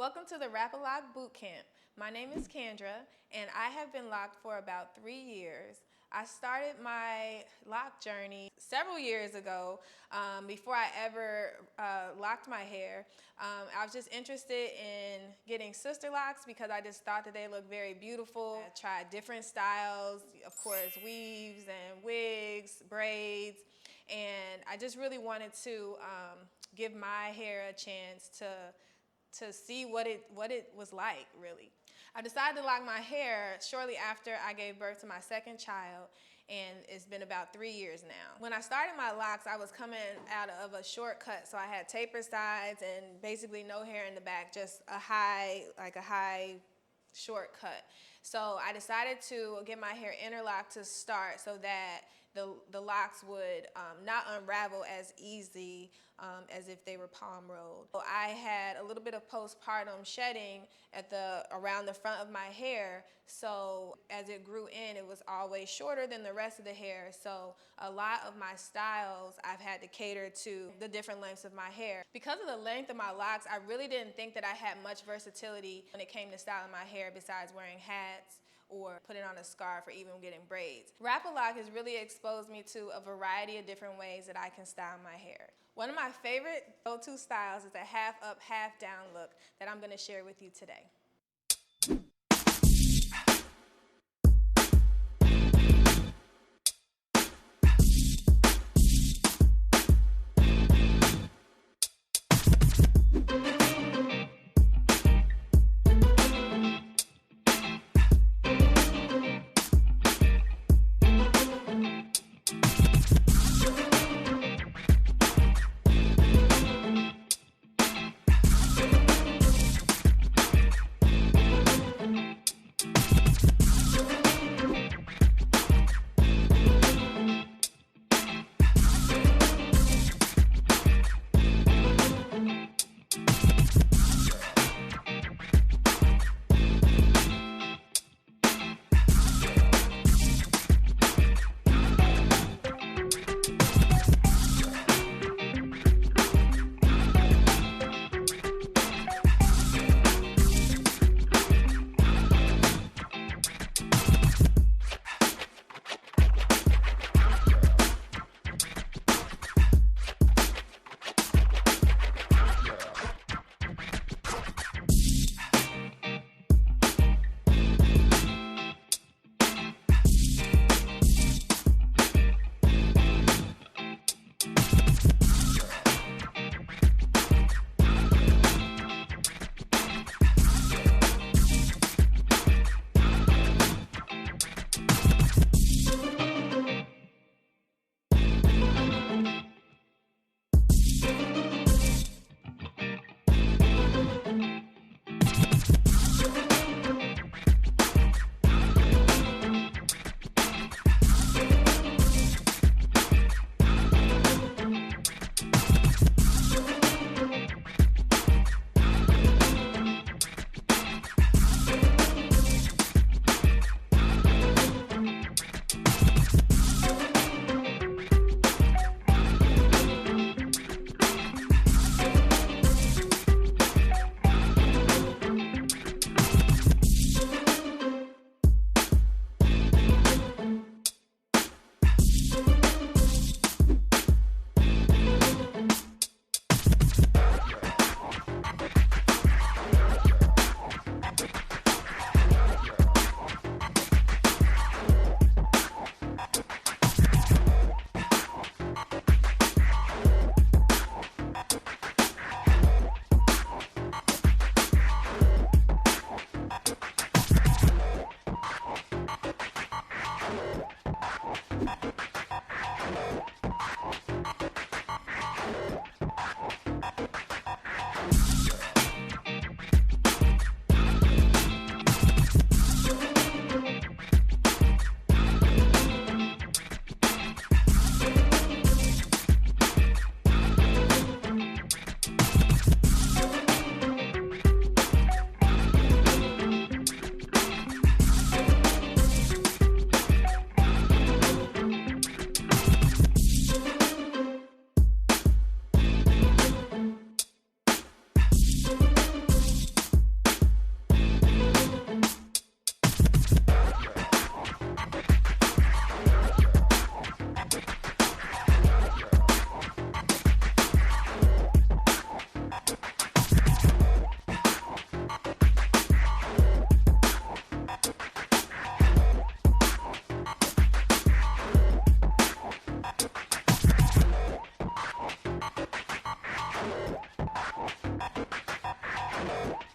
Welcome to the Wrapaloc Boot Camp. My name is Kendra, and I have been locked for about 3 years. I started my lock journey several years ago. Before I ever locked my hair. I was just interested in getting sister locks because I just thought that they looked very beautiful. I tried different styles, of course, weaves and wigs, braids, and I just really wanted to give my hair a chance to see what it was like, really. I decided to lock my hair shortly after I gave birth to my second child, and it's been about 3 years now. When I started my locks, I was coming out of a shortcut, so I had taper sides and basically no hair in the back, just a high shortcut. So I decided to get my hair interlocked to start so that the locks would not unravel as easy as if they were palm rolled. So I had a little bit of postpartum shedding around the front of my hair, so as it grew in, it was always shorter than the rest of the hair. So a lot of my styles, I've had to cater to the different lengths of my hair. Because of the length of my locks, I really didn't think that I had much versatility when it came to styling my hair besides wearing hats or putting on a scarf or even getting braids. Wrapaloc has really exposed me to a variety of different ways that I can style my hair. One of my favorite go-to styles is a half up, half down look that I'm gonna share with you today. later.